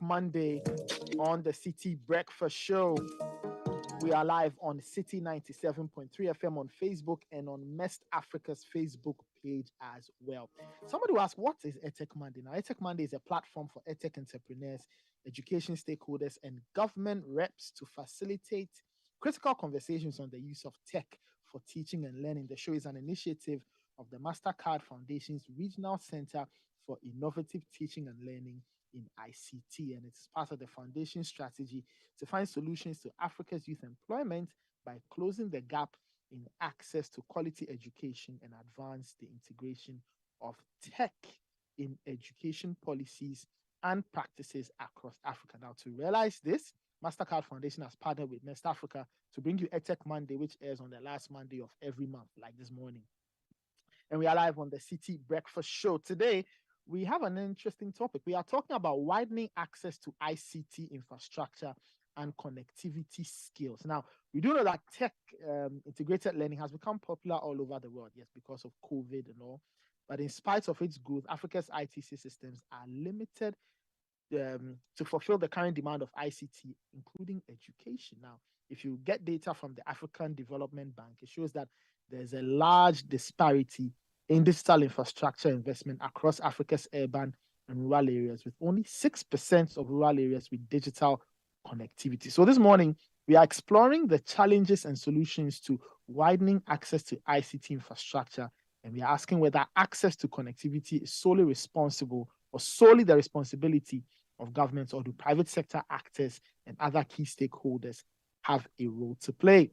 Monday on the City Breakfast Show. We are live on City 97.3 FM on Facebook and on MEST Africa's Facebook page as well. Somebody will ask, what is EdTech Monday? Now, EdTech Monday is a platform for EdTech entrepreneurs, education stakeholders, and government reps to facilitate critical conversations on the use of tech for teaching and learning. The show is an initiative of the MasterCard Foundation's Regional Center for Innovative Teaching and Learning in ICT, and it's part of the foundation strategy to find solutions to Africa's youth employment by closing the gap in access to quality education and advance the integration of tech in education policies and practices across Africa. Now, to realize this, MasterCard Foundation has partnered with MEST Africa to bring you EdTech Monday, which airs on the last Monday of every month, like this morning. And we are live on the City Breakfast Show. Today, we have an interesting topic. We are talking about widening access to ICT infrastructure and connectivity skills. Now, we do know that tech integrated learning has become popular all over the world, yes, because of COVID and all. But in spite of its growth, Africa's IT systems are limited to fulfill the current demand of ICT, including education. Now, if you get data from the African Development Bank, it shows that there's a large disparity in digital infrastructure investment across Africa's urban and rural areas, with only 6% of rural areas with digital connectivity. So this morning, we are exploring the challenges and solutions to widening access to ICT infrastructure, and we are asking whether access to connectivity is solely the responsibility of governments, or do private sector actors and other key stakeholders have a role to play?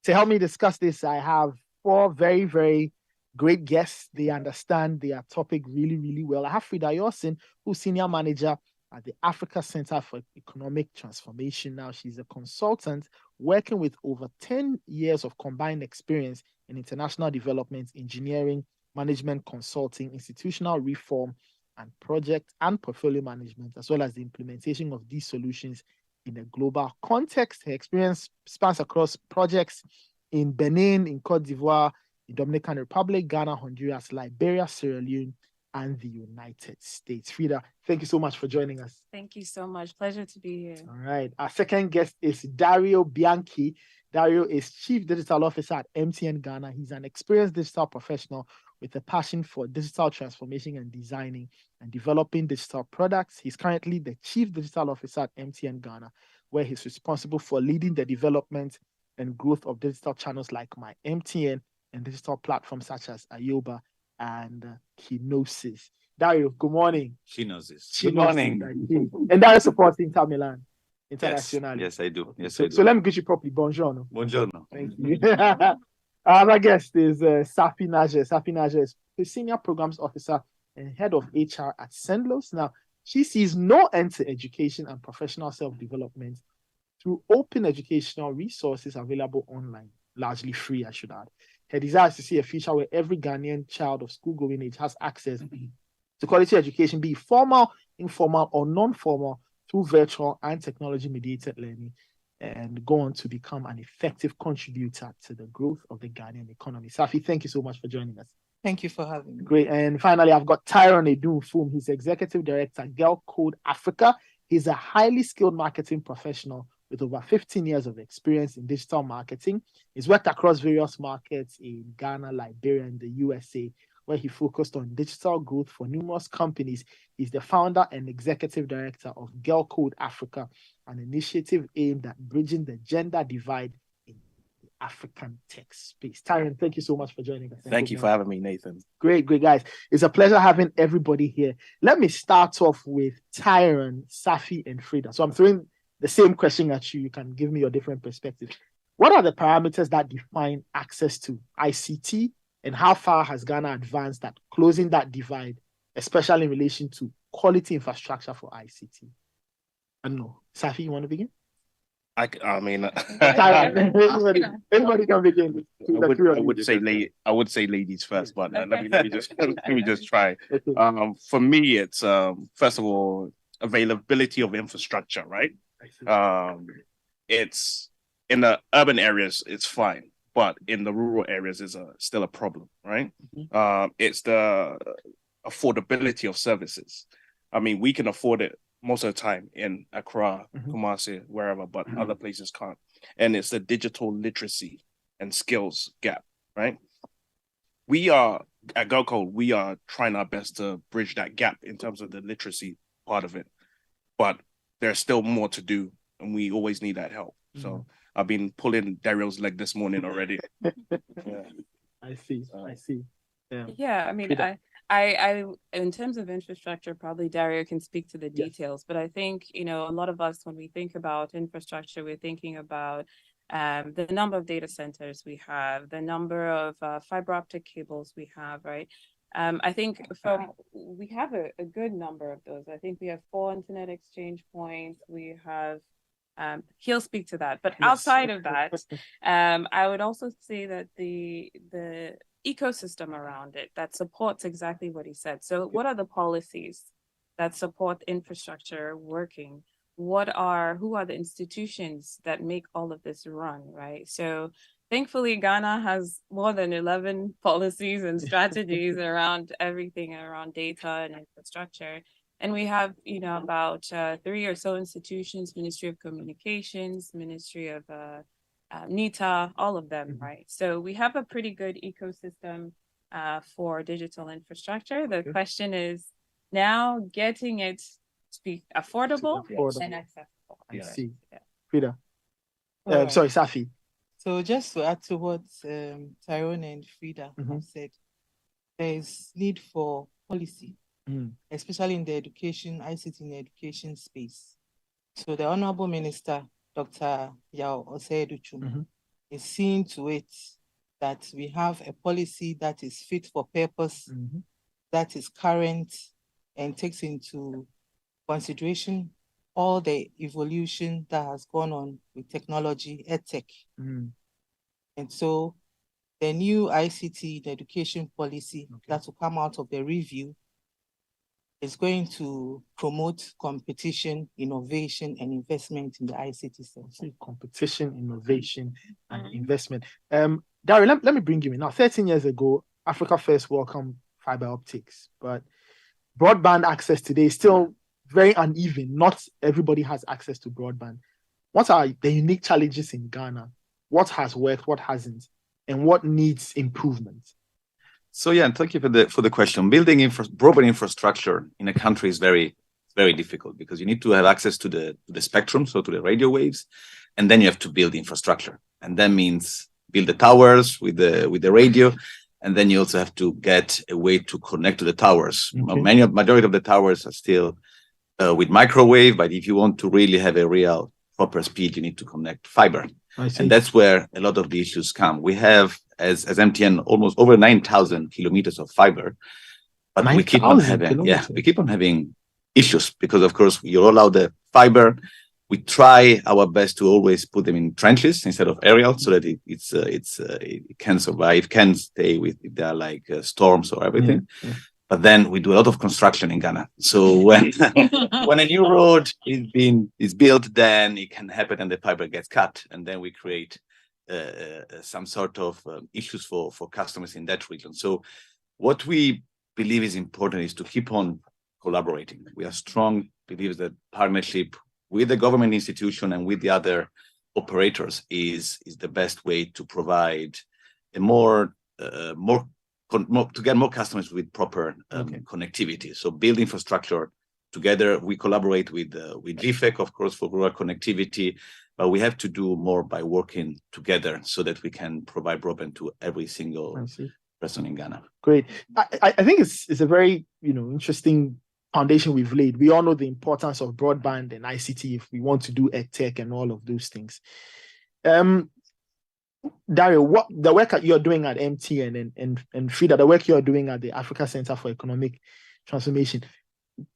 To help me discuss this, I have four very, very great guests. They understand their topic really, really well. I have Frida Yosin, who's Senior Manager at the Africa Center for Economic Transformation. Now, she's a consultant working with over 10 years of combined experience in international development, engineering, management consulting, institutional reform, and project and portfolio management, as well as the implementation of these solutions in a global context. Her experience spans across projects in Benin, in Cote d'Ivoire, in Dominican Republic, Ghana, Honduras, Liberia, Sierra Leone, and the United States. Frida, thank you so much for joining us. Thank you so much. Pleasure to be here. All right. Our second guest is Dario Bianchi. Dario is Chief Digital Officer at MTN Ghana. He's an experienced digital professional with a passion for digital transformation and designing and developing digital products. He's currently the Chief Digital Officer at MTN Ghana, where he's responsible for leading the development and growth of digital channels like My MTN and digital platforms such as Ayoba and Kinosis. Dario, good morning. Kinosis. Good morning. And Dario supports Inter Milan internationally. Yes, I do. Yes, so, I do. So let me greet you properly. Buongiorno. Buongiorno. Thank you. Our other guest is Safi Najer. Safi Najer is the Senior Programs Officer and Head of HR at Sendlos. Now, she sees no end to education and professional self-development through open educational resources available online, largely free, I should add. Her desire is to see a future where every Ghanaian child of school-going age has access to quality education, be it formal, informal, or non-formal, through virtual and technology-mediated learning, and go on to become an effective contributor to the growth of the Ghanaian economy. Safi, thank you so much for joining us. Thank you for having me. Great. And finally, I've got Tyron Edun-Fum. He's Executive Director, Girl Code Africa. He's a highly skilled marketing professional with over 15 years of experience in digital marketing. He's worked across various markets in Ghana, Liberia, and the USA, where he focused on digital growth for numerous companies. He's the founder and executive director of Girl Code Africa, an initiative aimed at bridging the gender divide in the African tech space. Tyron, thank you so much for joining us. Thank you for having me, Nathan. Great, guys. It's a pleasure having everybody here. Let me start off with Tyron, Safi, and Frida. So I'm throwing the same question at you. You can give me your different perspective. What are the parameters that define access to ICT, and how far has Ghana advanced at closing that divide, especially in relation to quality infrastructure for ICT? I don't know. Safi, you want to begin? I mean, anybody can begin. I would say ladies first, but let me just try. Okay. For me, it's first of all availability of infrastructure, right? It's in the urban areas, it's fine, but in the rural areas is still a problem, right? Mm-hmm. It's the affordability of services. I mean, we can afford it most of the time in Accra, Mhm. Kumasi, wherever, but other places can't. And it's the digital literacy and skills gap, right? We are at GoCo, we are trying our best to bridge that gap in terms of the literacy part of it. But there's still more to do, and we always need that help. So I've been pulling Daryl's leg this morning already. Yeah. I see. I see. Yeah, I mean, Frida. I, in terms of infrastructure, probably Dario can speak to the Yes. details, but I think, you know, a lot of us, when we think about infrastructure, we're thinking about the number of data centers we have, the number of fiber optic cables we have, right? I think we have a good number of those. I think we have 4 internet exchange points. We have, he'll speak to that. But Yes. outside of that, I would also say that the ecosystem around it that supports exactly what he said. So what are the policies that support infrastructure working? Who are the institutions that make all of this run, right? So thankfully, Ghana has more than 11 policies and strategies around everything around data and infrastructure. And we have, you know, about 3 or so institutions: Ministry of Communications, Ministry of NITA, all of them, right? So we have a pretty good ecosystem for digital infrastructure. The question is now getting it to be affordable and accessible. I see. Yeah. Frida. All right. Sorry, Safi. So just to add to what Tyrone and Frida have said, there is need for policy, especially in the education, ICT in the education space. So the Honorable Minister, Dr. Yao Oseduchum, is seeing to it that we have a policy that is fit for purpose, that is current, and takes into consideration all the evolution that has gone on with technology, EdTech. And so the new ICT, the education policy that will come out of the review is going to promote competition, innovation, and investment in the ICT sector. Competition, innovation, and investment. Daryl, let me bring you in. Now, 13 years ago, Africa first welcomed fiber optics, but broadband access today is still very uneven. Not everybody has access to broadband. What are the unique challenges in Ghana? What has worked, what hasn't, and what needs improvement? So yeah, thank you for the question. Building broadband infrastructure in a country is very difficult because you need to have access to the spectrum, so to the radio waves, and then you have to build infrastructure, and that means build the towers with the radio, and then you also have to get a way to connect to the towers. Majority of the towers are still with microwave, but if you want to really have a real proper speed, you need to connect fiber. And that's where a lot of the issues come. We have, as MTN, almost over 9,000 kilometers of fiber, but we keep on having issues because, of course, you roll out the fiber. We try our best to always put them in trenches instead of aerial, so that it can survive, can stay with if there are like storms or everything. But then we do a lot of construction in Ghana. So when a new road is built, then it can happen and the fiber gets cut, and then we create some sort of issues for customers in that region. So what we believe is important is to keep on collaborating. We are strong believers that partnership with the government institution and with the other operators is the best way to provide a to get more customers with proper connectivity. So build infrastructure together. We collaborate with GFEC, of course, for rural connectivity, but we have to do more by working together so that we can provide broadband to every single person in Ghana. Great. I think it's a very interesting foundation we've laid. We all know the importance of broadband and ICT if we want to do EdTech and all of those things. Dario, what the work that you're doing at MTN and Frida, the work you're doing at the Africa Center for Economic Transformation,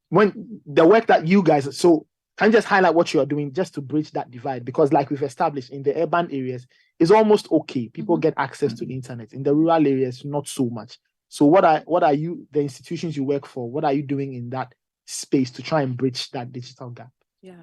when the work that you guys, so can you just highlight what you're doing just to bridge that divide? Because like we've established in the urban areas, it's almost okay. People get access to the internet. In the rural areas, not so much. So what are you, the institutions you work for, what are you doing in that space to try and bridge that digital gap? Yeah.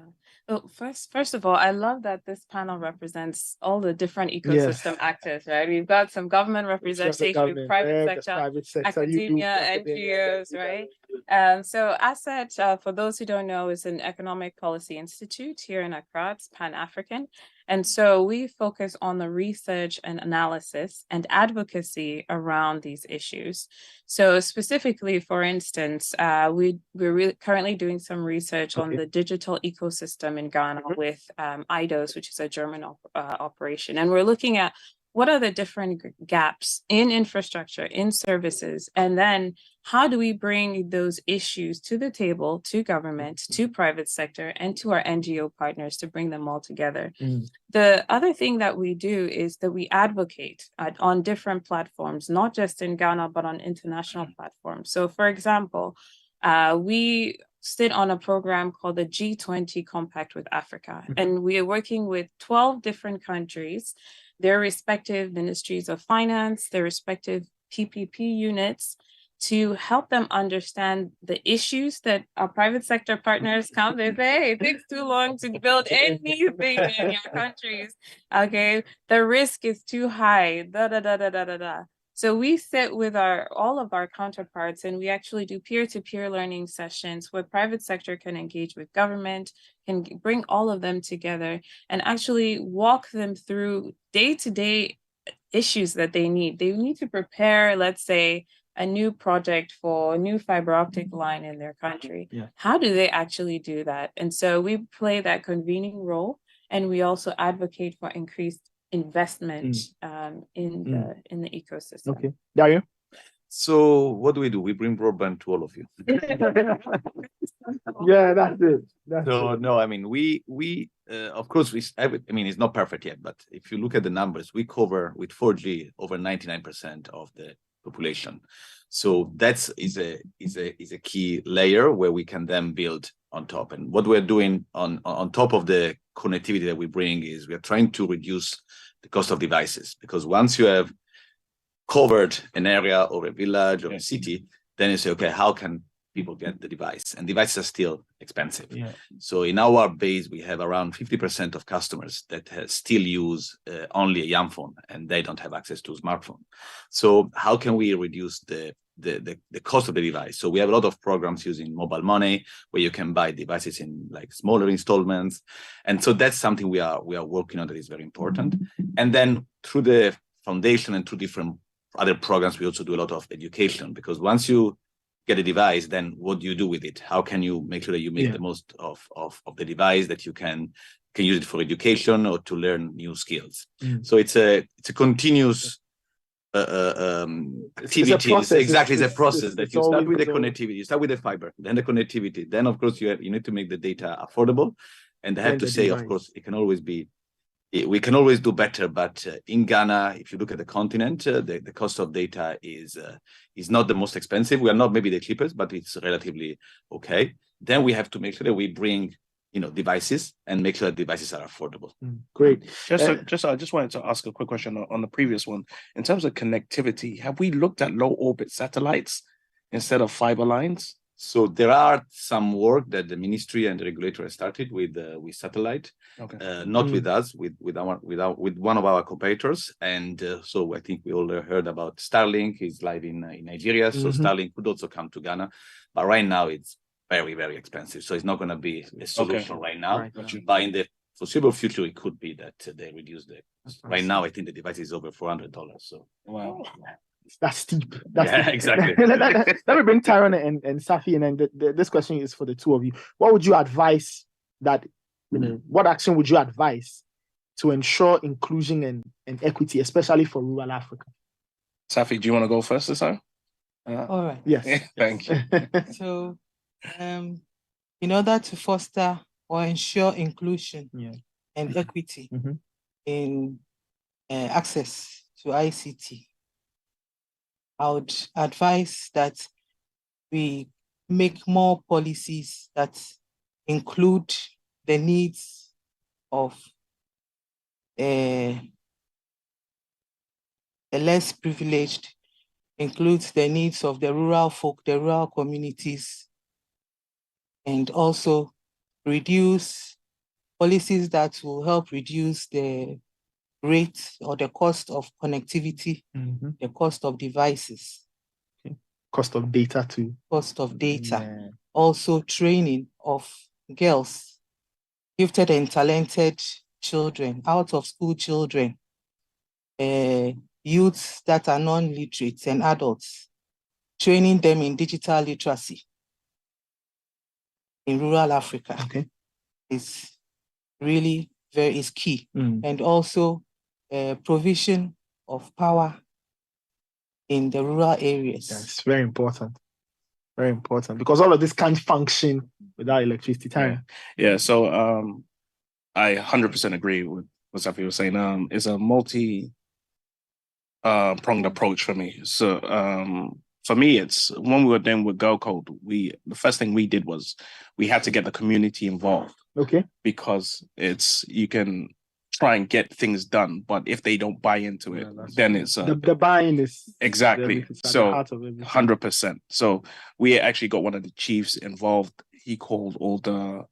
Well, first of all, I love that this panel represents all the different ecosystem actors, right? We've got some government representation, private sector, academia, NGOs, right? So ASET, for those who don't know, is an economic policy institute here in Accra. It's Pan-African. And so we focus on the research and analysis and advocacy around these issues. So specifically, for instance, we're currently doing some research on the digital ecosystem in Ghana with IDOS, which is a German operation. And we're looking at what are the different gaps in infrastructure, in services, and then how do we bring those issues to the table, to government, to private sector, and to our NGO partners to bring them all together. The other thing that we do is that we advocate on different platforms, not just in Ghana, but on international platforms. So for example, we sit on a program called the G20 Compact with Africa, and we are working with 12 different countries, their respective ministries of finance, their respective PPP units, to help them understand the issues that our private sector partners come. They say, hey, it takes too long to build anything in your countries. Okay, the risk is too high. So we sit with all of our counterparts, and we actually do peer-to-peer learning sessions where private sector can engage with government, can bring all of them together and actually walk them through day-to-day issues that they need. They need to prepare, let's say, a new project for a new fiber optic line in their country. How do they actually do that? And so we play that convening role, and we also advocate for increased investment in the ecosystem. Okay, Dario? So what do? We bring broadband to all of you. Yeah, that's it. No, I mean, we of course, it's not perfect yet, but if you look at the numbers, we cover with 4G over 99% of the population. So that is a key layer where we can then build on top. And what we're doing on top of the connectivity that we bring is we are trying to reduce the cost of devices, because once you have covered an area or a village or a city, then you say, okay, how can people get the device? And devices are still expensive. So in our base, we have around 50% of customers that still use only a young phone, and they don't have access to a smartphone. So how can we reduce the cost of the device? So we have a lot of programs using mobile money where you can buy devices in like smaller installments. And so that's something we are working on that is very important. And then through the foundation and through different other programs, we also do a lot of education, because once you get a device, then what do you do with it? How can you make sure that you make the most of the device, that you can use it for education or to learn new skills? So it's a continuous activity. It's a process that you start with the connectivity, you start with the fiber, then the connectivity, then of course you need to make the data affordable. And I have to say, of course, we can always do better, but in Ghana, if you look at the continent, the cost of data is not the most expensive. We are not maybe the cheapest, but it's relatively okay. Then we have to make sure that we bring devices and make sure that devices are affordable. Great. I just wanted to ask a quick question on the previous one. In terms of connectivity, have we looked at low orbit satellites instead of fiber lines? So there are some work that the ministry and the regulator has started with satellite, not with us, with one of our competitors. And so I think we all heard about Starlink. Is live in Nigeria, so Starlink could also come to Ghana, but right now it's very, very expensive, so it's not going to be a solution right now. But in the foreseeable future, it could be that they reduce the. Right now, I think the device is over $400. So wow. That's steep. Steep. Exactly. Let me bring Tyrone and Safi, and then this question is for the two of you. What would you advise what action would you advise to ensure inclusion and equity, especially for rural Africa? Safi, do you want to go first this time? All right. Yes. Thank you. So, in order to foster or ensure inclusion and equity in access to ICT, I would advise that we make more policies that include the needs of the less privileged, includes the needs of the rural folk, the rural communities, and also reduce policies that will help reduce the rate or the cost of connectivity, the cost of devices. Cost of data too. Cost of data. Yeah. Also training of girls, gifted and talented children, out of school children, youths that are non-literate and adults, training them in digital literacy in rural Africa. Okay. Is really is key. And also provision of power in the rural areas. That's very important. Very important, because all of this can't function without electricity. Yeah. So I 100% agree with what Safi was saying. It's a multi pronged approach for me. So for me, it's when we were dealing with Go Code, the first thing we did was we had to get the community involved. Okay. Because you can try and get things done, but if they don't buy into it, then it's the buying is exactly so 100%. So we actually got one of the chiefs involved. He called all the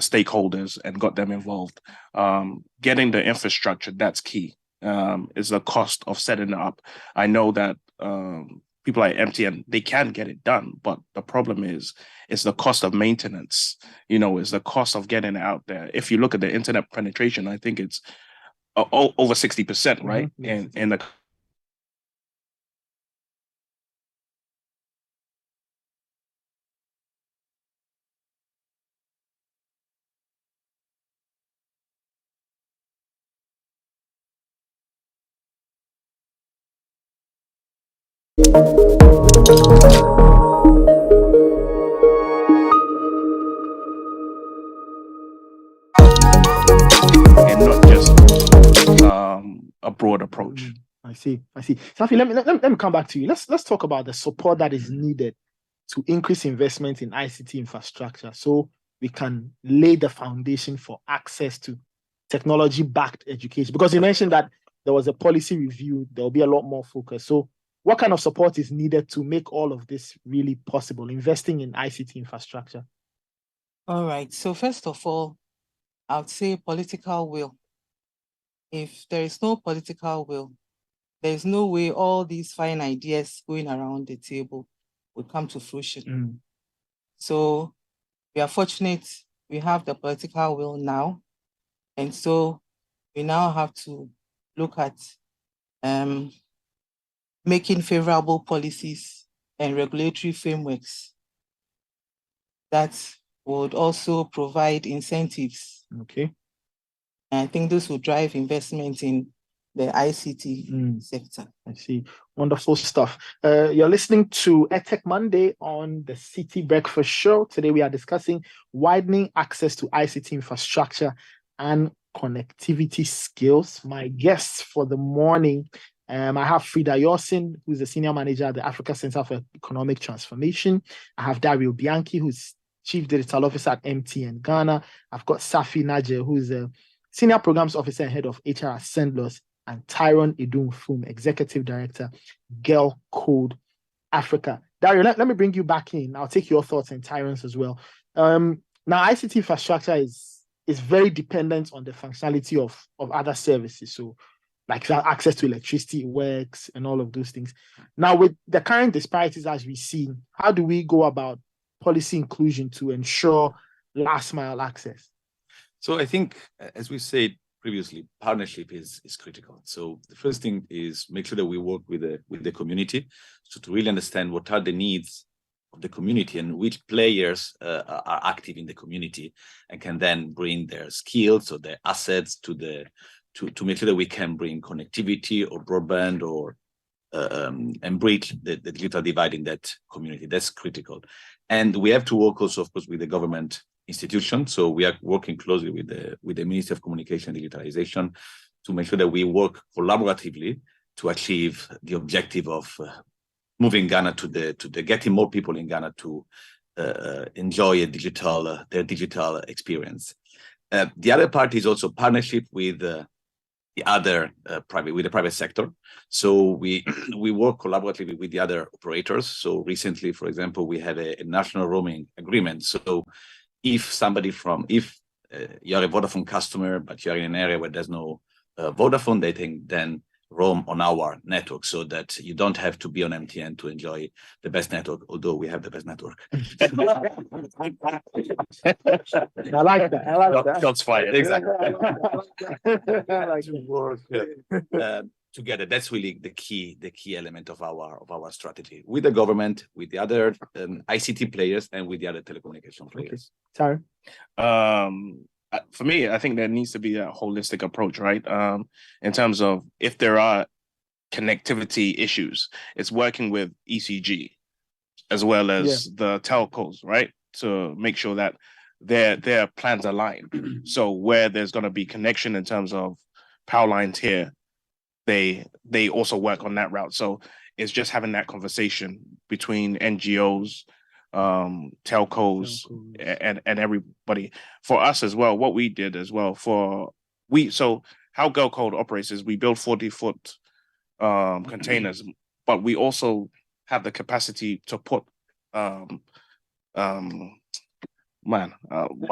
stakeholders and got them involved. Getting the infrastructure, that's key. Is the cost of setting it up. I know that people like MTN, they can get it done, but the problem is it's the cost of maintenance. It's the cost of getting it out there. If you look at the internet penetration, I think it's over 60%, right? And the and not just a broad approach. I see. Safi, let me come back to you. Let's talk about the support that is needed to increase investment in ICT infrastructure so we can lay the foundation for access to technology-backed education. Because you mentioned that there was a policy review, there will be a lot more focus. So what kind of support is needed to make all of this really possible, investing in ICT infrastructure? All right. So first of all, I would say political will. If there is no political will, there is no way all these fine ideas going around the table will come to fruition. So we are fortunate we have the political will now. And so we now have to look at making favorable policies and regulatory frameworks that would also provide incentives. Okay. And I think this will drive investment in the ICT sector. I see. Wonderful stuff. You're listening to EdTech Monday on the City Breakfast Show. Today we are discussing widening access to ICT infrastructure and connectivity skills. My guests for the morning, I have Frida Yosin, who's the Senior Manager at the Africa Center for Economic Transformation. I have Dario Bianchi, who's Chief Digital Officer at MTN Ghana. I've got Safi Najer, who's a Senior Programs Officer and Head of HR at Sendlos, and Tyrone Idun-Fum, Executive Director, Girl Code Africa. Dario, let me bring you back in. I'll take your thoughts and Tyrone's as well. Now, ICT infrastructure is very dependent on the functionality of other services. So, like access to electricity, works, and all of those things. Now, with the current disparities as we see, how do we go about policy inclusion to ensure last mile access? So I think, as we said previously, partnership is critical. So the first thing is make sure that we work with the community, so to really understand what are the needs of the community and which players are active in the community and can then bring their skills or their assets to make sure that we can bring connectivity or broadband or and bridge the digital divide in that community. That's critical. And we have to work also, of course, with the government institution. So we are working closely with the Ministry of Communication and Digitalization to make sure that we work collaboratively to achieve the objective of moving Ghana to the getting more people in Ghana to enjoy their digital experience. The other part is also partnership with the private sector. So we work collaboratively with the other operators. So recently, for example, we had a national roaming agreement. So if you're a Vodafone customer, but you're in an area where there's no Vodafone, then roam on our network, so that you don't have to be on MTN to enjoy the best network, although we have the best network. I like that. I like that. Shots fired. Exactly. I like that. Together, that's really the key element of our strategy, with the government, with the other ICT players, and with the other telecommunication players. Sorry. For me, I think there needs to be a holistic approach, right? In terms of if there are connectivity issues, it's working with ECG as well as the telcos, right? To make sure that their plans align. So where there's going to be connection in terms of power lines here, they also work on that route. So it's just having that conversation between NGOs, telcos, and everybody. For us as well, what we did as well, so how Go Code operates is we build 40-foot containers, but we also have the capacity to put my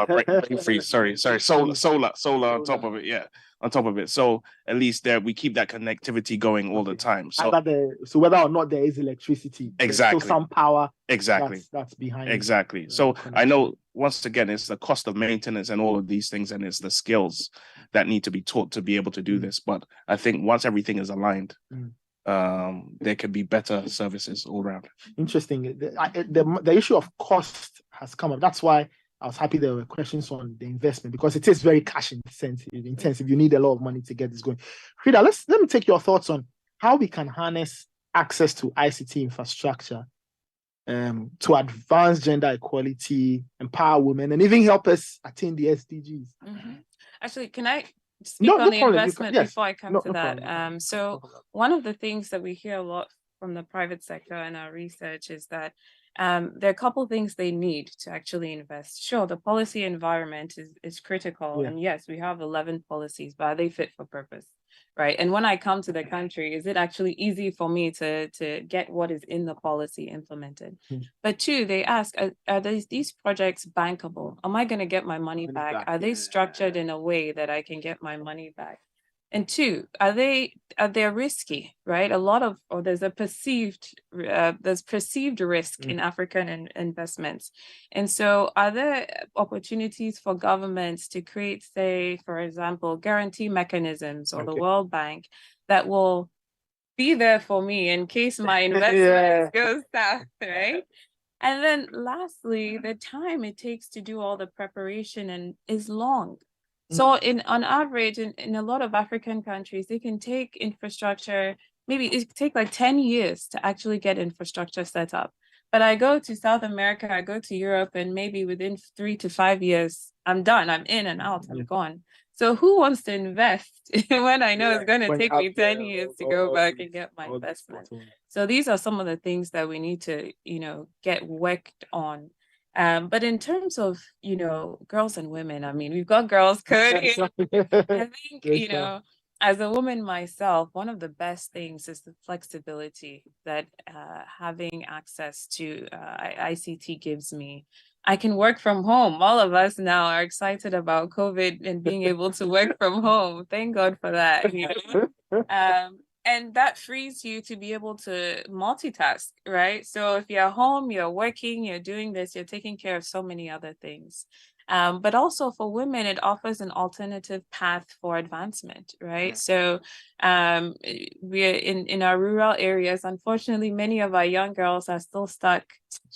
brain freeze, sorry, solar on top of it, on top of it. So at least there we keep that connectivity going all the time. So whether or not there is electricity, exactly, still some power exactly that's behind exactly. So I know once again it's the cost of maintenance and all of these things, and it's the skills that need to be taught to be able to do this. But I think once everything is aligned, there could be better services all around. Interesting. The issue of cost has come up. That's why I was happy there were questions on the investment, because it is very cash intensive. You need a lot of money to get this going. Frida, let me take your thoughts on how we can harness access to ICT infrastructure to advance gender equality, empower women, and even help us attain the SDGs. Actually, can I speak on the investment before I come to that? So one of the things that we hear a lot from the private sector in our research is that there are a couple of things they need to actually invest. Sure, the policy environment is critical. And yes, we have 11 policies, but are they fit for purpose? Right. And when I come to the country, is it actually easy for me to get what is in the policy implemented? But two, they ask, are these projects bankable? Am I going to get my money back? Are they structured in a way that I can get my money back? And two, are they risky, right? There's perceived risk in African investments. And so are there opportunities for governments to create, say, for example, guarantee mechanisms or the World Bank that will be there for me in case my investment goes south, right? And then lastly, the time it takes to do all the preparation is long. So on average, in a lot of African countries, they can take infrastructure, maybe it take like 10 years to actually get infrastructure set up. But I go to South America, I go to Europe, and maybe within 3 to 5 years, I'm done. I'm in and out, I'm gone. So who wants to invest when I know it's going to take me 10 years to go back and get my investment? So these are some of the things that we need to, get worked on. But in terms of, girls and women, I mean, we've got girls code. I think, as a woman myself, one of the best things is the flexibility that having access to ICT gives me. I can work from home. All of us now are excited about COVID and being able to work from home. Thank God for that. And that frees you to be able to multitask, right? So if you're home, you're working, you're doing this, you're taking care of so many other things. But also for women, it offers an alternative path for advancement, right? So we're in our rural areas. Unfortunately, many of our young girls are still stuck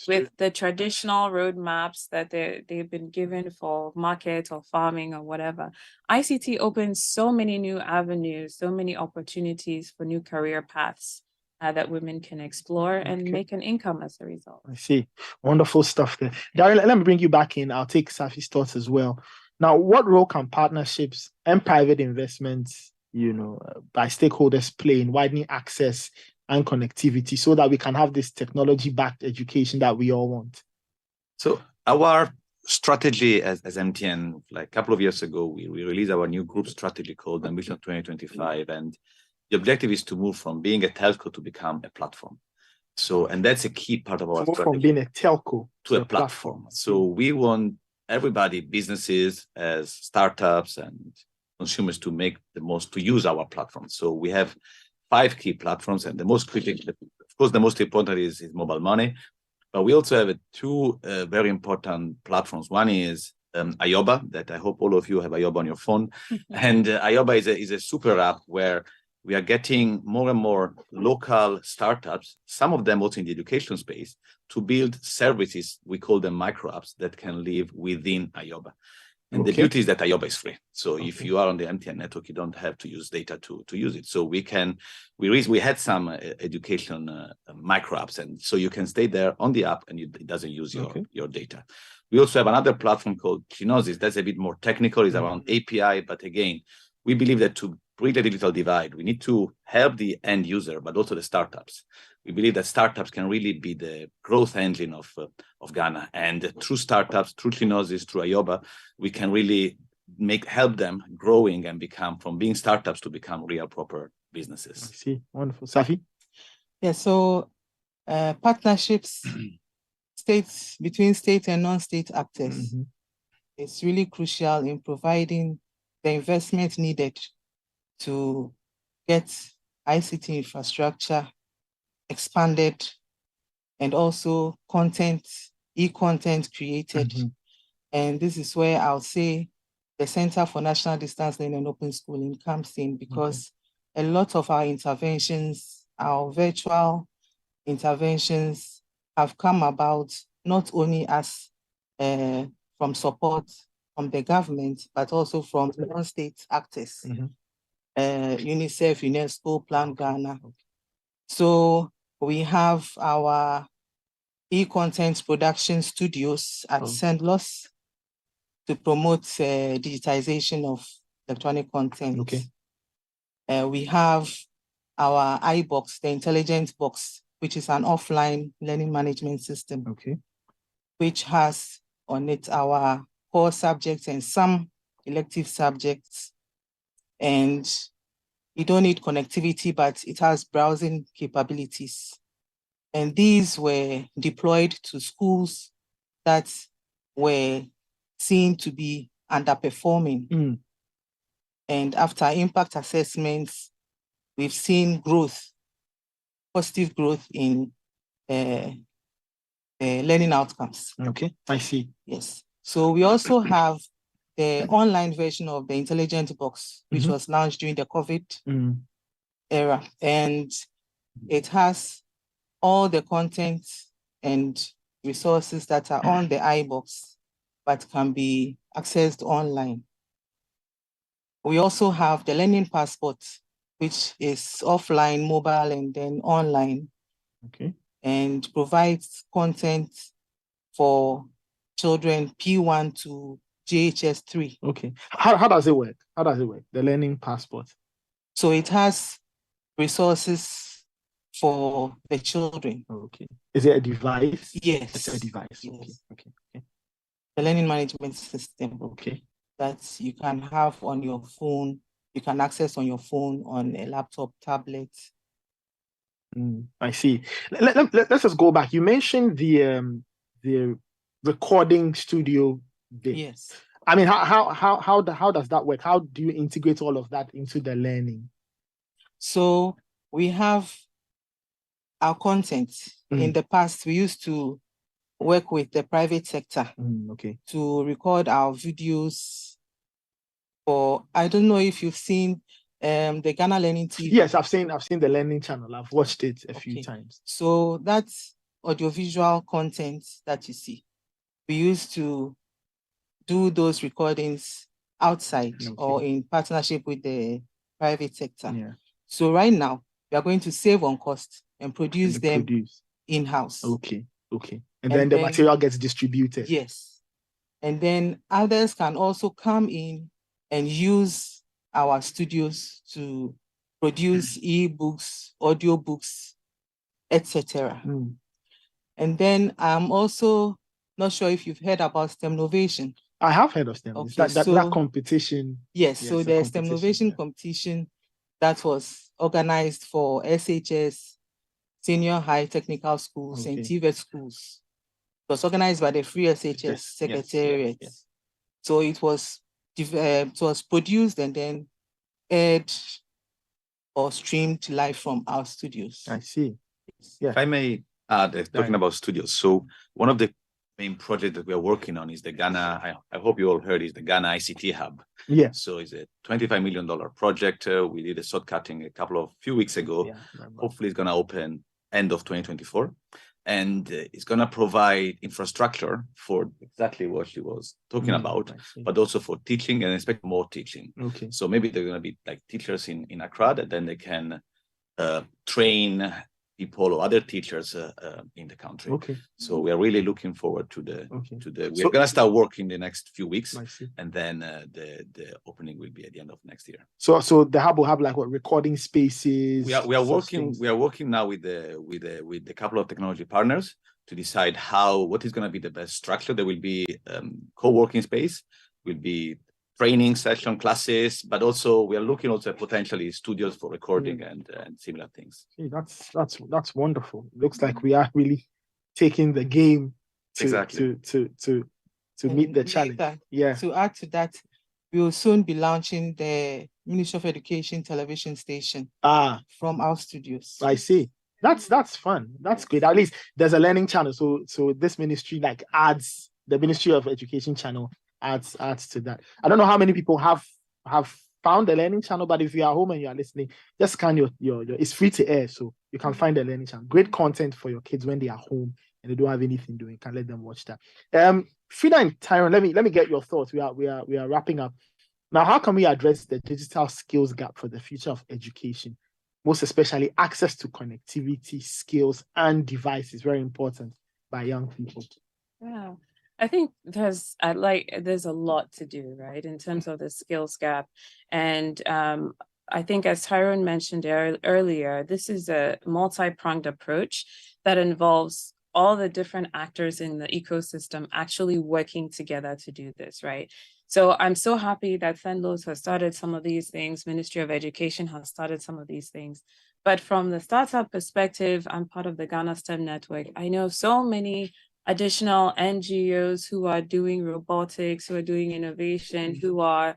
with the traditional roadmaps that they've been given for market or farming or whatever. ICT opens so many new avenues, so many opportunities for new career paths that women can explore and make an income as a result. I see. Wonderful stuff there. Darren, let me bring you back in. I'll take Safi's thoughts as well. Now, what role can partnerships and private investments, by stakeholders play in widening access and connectivity so that we can have this technology-backed education that we all want? So our strategy as MTN, like a couple of years ago, we released our new group strategy called Ambition 2025. And the objective is to move from being a telco to become a platform. So, and that's a key part of our strategy. From being a telco to a platform. So we want everybody, businesses as startups and consumers, to make the most, to use our platform. So we have 5 key platforms, and the most critical, of course, the most important is mobile money. But we also have 2 very important platforms. One is Ioba, that I hope all of you have Ioba on your phone. And Ioba is a super app where we are getting more and more local startups, some of them also in the education space, to build services. We call them micro apps that can live within Ioba. And the beauty is that Ioba is free. So if you are on the MTN network, you don't have to use data to use it. So we had some education micro apps, and so you can stay there on the app and it doesn't use your data. We also have another platform called Kinosis. That's a bit more technical. It's around API, but again, we believe that to bridge the digital divide, we need to help the end user, but also the startups. We believe that startups can really be the growth engine of Ghana. And through startups, through Kinosis, through Ioba, we can really help them growing and become, from being startups to become real proper businesses. I see. Wonderful. Safi? Yeah, so partnerships between state and non-state actors, it's really crucial in providing the investment needed to get ICT infrastructure expanded and also e-content created. And this is where I'll say the Center for National Distance Learning and Open Schooling comes in, because a lot of our interventions, our virtual interventions, have come about not only as from support from the government, but also from non-state actors, UNICEF, UNESCO, Plan Ghana. So we have our e-content production studios at St. Louis to promote digitization of electronic content. We have our iBox, the Intelligent Box, which is an offline learning management system, which has on it our core subjects and some elective subjects. And you don't need connectivity, but it has browsing capabilities. And these were deployed to schools that were seen to be underperforming. And after impact assessments, we've seen positive growth in learning outcomes. I see. Yes. So we also have the online version of the Intelligent Box, which was launched during the COVID era. And it has all the content and resources that are on the iBox, but can be accessed online. We also have the Learning Passport, which is offline, mobile, and then online, and provides content for children P1 to JHS 3. How does it work? The Learning Passport. So it has resources for the children. Is it a device? Yes. It's a device. Yes. The learning management system. That you can have on your phone. You can access on your phone, on a laptop, tablet. I see. Let's just go back. You mentioned the recording studio bit. Yes. I mean, how does that work? How do you integrate all of that into the learning? So we have our content. In the past, we used to work with the private sector to record our videos. Or I don't know if you've seen the Ghana Learning TV. Yes, I've seen the Learning channel. I've watched it a few times. So that's audiovisual content that you see. We used to do those recordings outside or in partnership with the private sector. So right now, we are going to save on cost and produce them in-house. And then the material gets distributed. Yes. And then others can also come in and use our studios to produce e-books, audiobooks, etc. And then I'm also not sure if you've heard about STEM Innovation. I have heard of STEM. That competition. Yes, so the STEM Innovation competition that was organized for SHS, Senior High Technical Schools, and TVET schools. It was organized by the Free SHS Secretariat. So it was produced and then aired or streamed live from our studios. I see. Yeah. If I may add, talking about studios. So one of the main projects that we are working on is the Ghana, I hope you all heard, is the Ghana ICT Hub. Yeah. So it's a $25 million project. We did a short cutting few weeks ago. Yeah. Hopefully it's going to open end of 2024. And it's going to provide infrastructure for exactly what she was talking about, but also for teaching and expect more teaching. Okay. So maybe they're going to be like teachers in Accra that then they can train people or other teachers in the country. Okay. So we are really looking forward to the Okay. we're going to start working the next few weeks, I see. and then the opening will be at the end of next year. So the hub will have like what, recording spaces? We are working now with the couple of technology partners to decide what is going to be the best structure. There will be co-working space, will be training session classes, but also we are looking also at potentially studios for recording and similar things. See, that's wonderful. Looks like we are really taking the game to meet the challenge. Yeah. To add to that, we will soon be launching the Ministry of Education television station from our studios. I see. That's fun. That's good. At least there's a learning channel. So this ministry like adds the Ministry of Education channel adds to that. I don't know how many people have found the learning channel, but if you are home and you are listening, just scan your it's free to air, so you can find the learning channel. Great content for your kids when they are home and they don't have anything doing. You can let them watch that. Frida and Tyrone, let me get your thoughts. We are wrapping up. Now, how can we address the digital skills gap for the future of education? Most especially access to connectivity, skills, and devices, very important by young people. Yeah. I think there's a lot to do, right, in terms of the skills gap. And I think, as Tyrone mentioned earlier, this is a multi-pronged approach that involves all the different actors in the ecosystem actually working together to do this, right? So I'm so happy that Fenlos has started some of these things. Ministry of Education has started some of these things. But from the startup perspective, I'm part of the Ghana STEM network. I know so many additional NGOs who are doing robotics, who are doing innovation, who are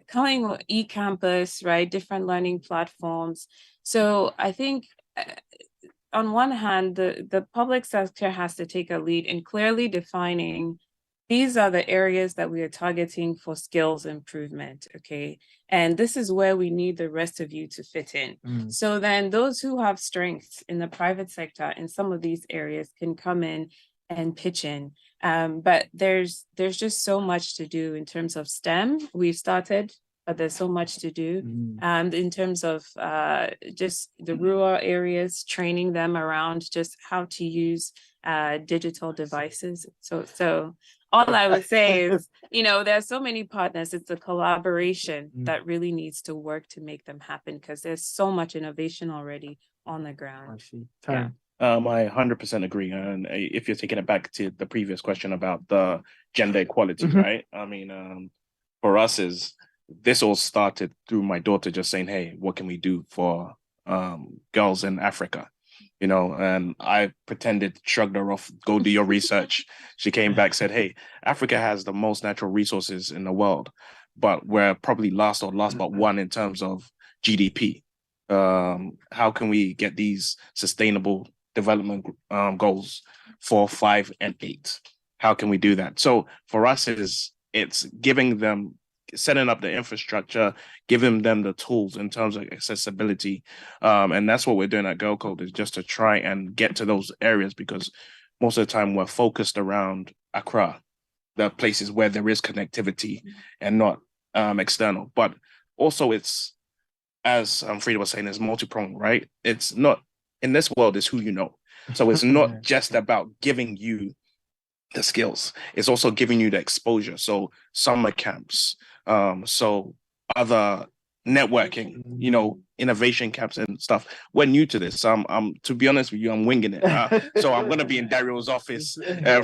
coming with e-campus, right? Different learning platforms. So I think on one hand, the public sector has to take a lead in clearly defining these are the areas that we are targeting for skills improvement, okay? And this is where we need the rest of you to fit in. So then those who have strengths in the private sector in some of these areas can come in and pitch in. But there's just so much to do in terms of STEM. We've started, but there's so much to do. In terms of just the rural areas, training them around just how to use digital devices. So all I would say is, there's so many partners. It's a collaboration that really needs to work to make them happen, because there's so much innovation already on the ground. I see. Yeah. I 100% agree. And if you're taking it back to the previous question about the gender equality, right? I mean, for us this all started through my daughter just saying, hey, what can we do for girls in Africa? And I pretended, shrugged her off, go do your research. She came back, said, hey, Africa has the most natural resources in the world, but we're probably last but one in terms of GDP. How can we get these sustainable development goals 4, 5, and 8? How can we do that? So for us, it's giving them, setting up the infrastructure, giving them the tools in terms of accessibility. And that's what we're doing at Girl Code, is just to try and get to those areas, because most of the time we're focused around Accra, the places where there is connectivity and not external. But also it's, as Frida was saying, it's multi-pronged, right? It's not, in this world, it's who you know. So it's not just about giving you the skills, it's also giving you the exposure. So summer camps, so other networking, innovation camps and stuff. We're new to this. I'm to be honest with you, I'm winging it. So I'm gonna be in Daryl's office,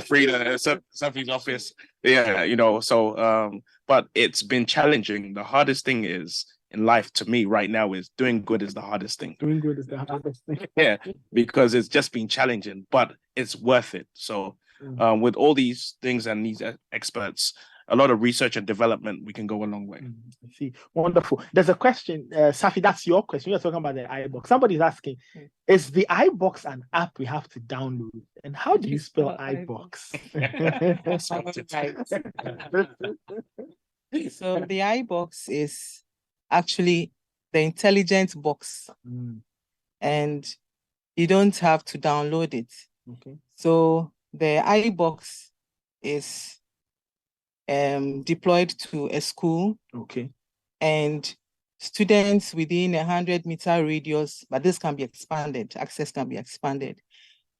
Frida, Sophie's office. Yeah, so but it's been challenging. The hardest thing is in life to me right now is doing good is the hardest thing. Doing good is the hardest thing. Yeah, because it's just been challenging, but it's worth it. So with all these things and these experts, a lot of research and development, we can go a long way. I see. Wonderful. There's a question, Safi, that's your question. You're talking about the iBox. Somebody's asking, is the iBox an app we have to download? And how do you spell iBox? So the iBox is actually the intelligent box, and you don't have to download it. Okay. So the iBox is deployed to a school. Okay. And students within 100-meter radius, but this can be expanded, access can be expanded,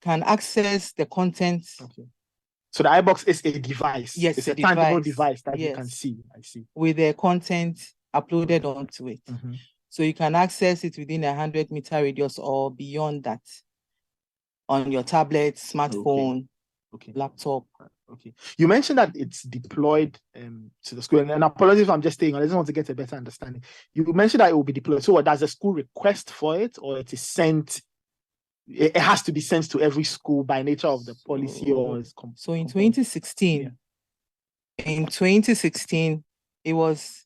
can access the content. Okay. So the iBox is a device. Yes, it's a tangible device that you can see. I see. With the content uploaded onto it. So you can access it within 100-meter radius or beyond that on your tablet, smartphone, laptop. Okay. You mentioned that it's deployed to the school, and apologies if I'm just saying, I just want to get a better understanding. You mentioned that it will be deployed. So does the school request for it, or it is sent? It has to be sent to every school by nature of the policy, or is so in 2016, it was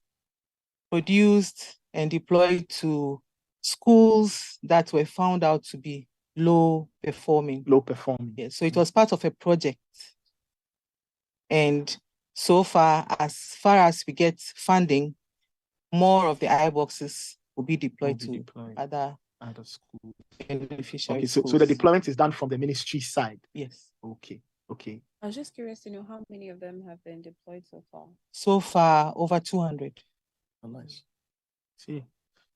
produced and deployed to schools that were found out to be low performing. Yeah. So it was part of a project. And so far as we get funding, more of the iBoxes will be deployed to other schools. Beneficiary schools. So the deployment is done from the ministry side. Yes. Okay. I was just curious to know how many of them have been deployed so far. So far, over 200. Oh, nice. See.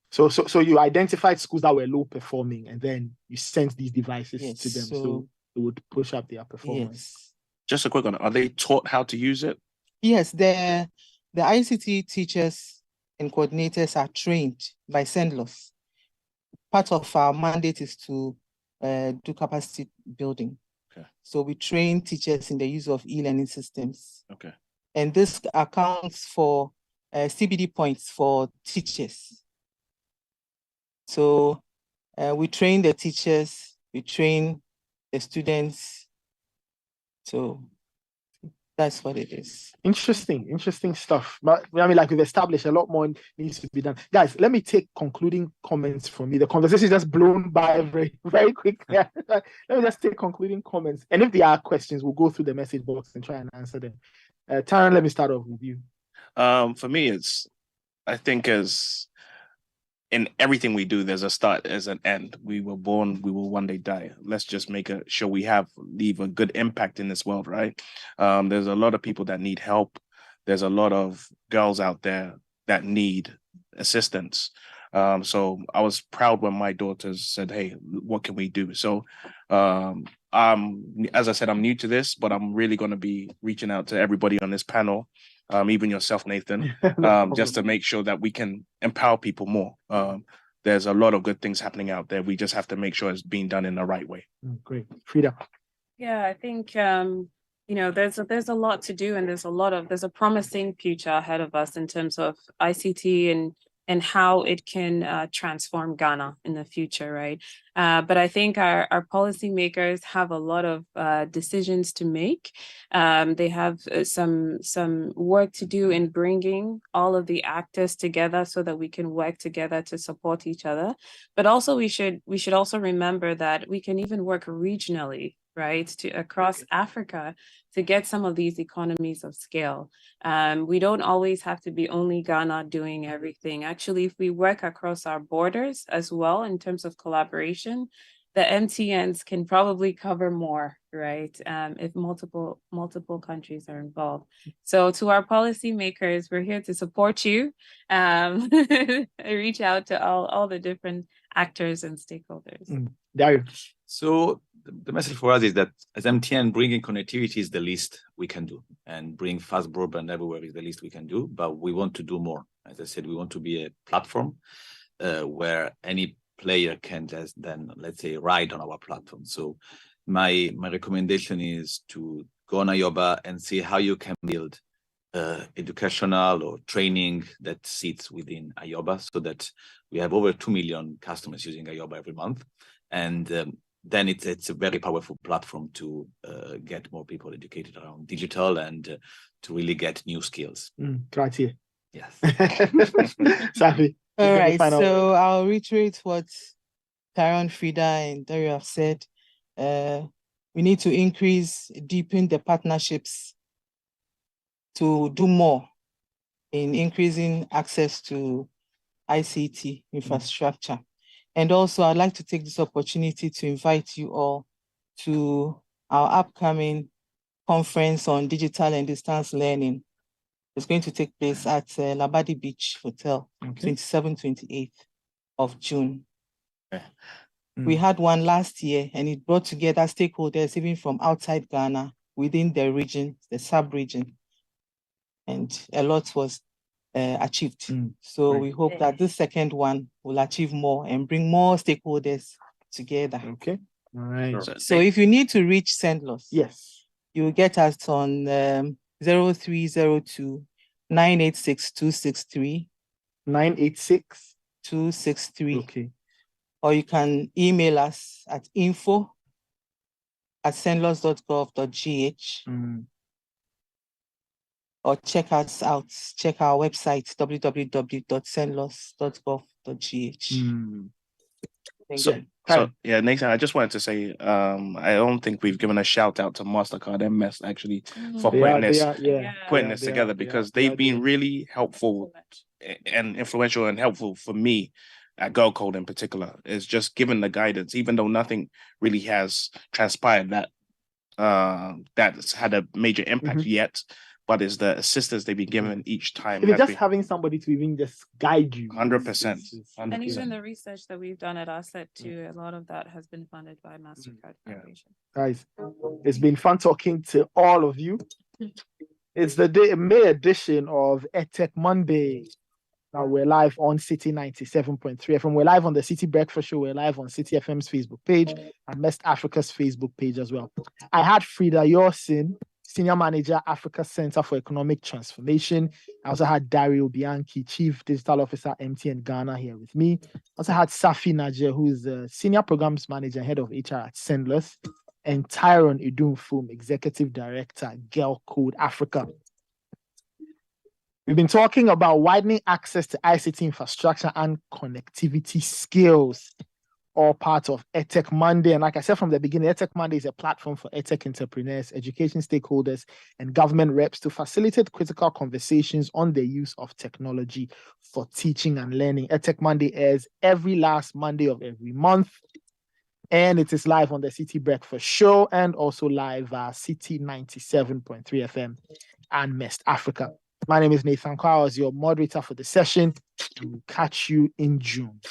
So you identified schools that were low performing, and then you sent these devices to them, so it would push up their performance. Yes. Just a quick one. Are they taught how to use it? Yes, the ICT teachers and coordinators are trained by SENDLOS. Part of our mandate is to do capacity building. Okay. So we train teachers in the use of e-learning systems. Okay. And this accounts for CBD points for teachers. So we train the teachers, we train the students. So that's what it is. Interesting stuff. But I mean, like, we've established a lot more needs to be done. Guys, let me take concluding comments from me. The conversation is just blown by very, very quickly. Let me just take concluding comments. And if there are questions, we'll go through the message box and try and answer them. Taran, let me start off with you. For me, I think as in everything we do, there's a start, there's an end. We were born, we will one day die. Let's just make sure we leave a good impact in this world, right? There's a lot of people that need help. There's a lot of girls out there that need assistance. So I was proud when my daughters said, hey, what can we do? So as I said, I'm new to this, but I'm really going to be reaching out to everybody on this panel. Even yourself, Nathan, just to make sure that we can empower people more. There's a lot of good things happening out there. We just have to make sure it's being done in the right way. Great. Frida. Yeah, I think, there's a lot to do, and there's a promising future ahead of us in terms of ICT and how it can transform Ghana in the future, right? But I think our policymakers have a lot of decisions to make. They have some work to do in bringing all of the actors together so that we can work together to support each other. But also we should also remember that we can even work regionally, right, across Africa to get some of these economies of scale. We don't always have to be only Ghana doing everything. Actually, if we work across our borders as well in terms of collaboration, the MTNs can probably cover more, right? If multiple countries are involved. So to our policymakers, we're here to support you. Reach out to all the different actors and stakeholders. Dario. So the message for us is that as MTN, bringing connectivity is the least we can do, and bring fast broadband everywhere is the least we can do, but we want to do more. As I said, we want to be a platform where any player can just then, let's say, ride on our platform. So my recommendation is to go on IOBA and see how you can build educational or training that sits within IOBA, so that we have over 2 million customers using IOBA every month. And then it's a very powerful platform to get more people educated around digital and to really get new skills. Right here. Yes. Safi. All right. So I'll reiterate what Tyrone, Frida, and Dario have said. We need to deepen the partnerships to do more in increasing access to ICT infrastructure. And also, I'd like to take this opportunity to invite you all to our upcoming conference on digital and distance learning. It's going to take place at Labadi Beach Hotel, 27th, 28th of June. We had one last year, and it brought together stakeholders even from outside Ghana, within the region, the sub-region, and a lot was achieved. So we hope that this second one will achieve more and bring more stakeholders together. Okay. All right. So if you need to reach Sendlos, yes, you will get us on 0302 986 263. 986 263. Okay. Or you can email us at info@sendlos.gov.gh. Or check us out, check our website, www.sendlos.gov.gh. So yeah, Nathan, I just wanted to say, I don't think we've given a shout out to MasterCard and MEST actually for putting this together, because they've been really helpful and influential and helpful for me at Go Code in particular. Is just giving the guidance, even though nothing really has transpired that's had a major impact yet. But it's the assistance they've been given each time. Even just having somebody to even just guide you. 100%. And even the research that we've done at our set too, a lot of that has been funded by MasterCard Foundation. Guys, it's been fun talking to all of you. It's the May edition of EdTech Monday. Now we're live on City 97.3 FM. We're live on the City Breakfast Show. We're live on City FM's Facebook page and MEST Africa's Facebook page as well. I had Frida Yorsin, Senior Manager, Africa Center for Economic Transformation. I also had Dario Bianchi, Chief Digital Officer, MTN Ghana, here with me. I also had Safi Najer, who is the Senior Programs Manager, Head of HR at Sendlos, and Tyrone Idunfum, Executive Director, Girl Code Africa. We've been talking about widening access to ICT infrastructure and connectivity skills, all part of EdTech Monday. And like I said from the beginning, EdTech Monday is a platform for EdTech entrepreneurs, education stakeholders, and government reps to facilitate critical conversations on the use of technology for teaching and learning. EdTech Monday airs every last Monday of every month, and it is live on the City Breakfast Show and also live City 97.3 FM and MEST Africa. My name is Nathan Kwao, as your moderator for the session, and we'll catch you in June.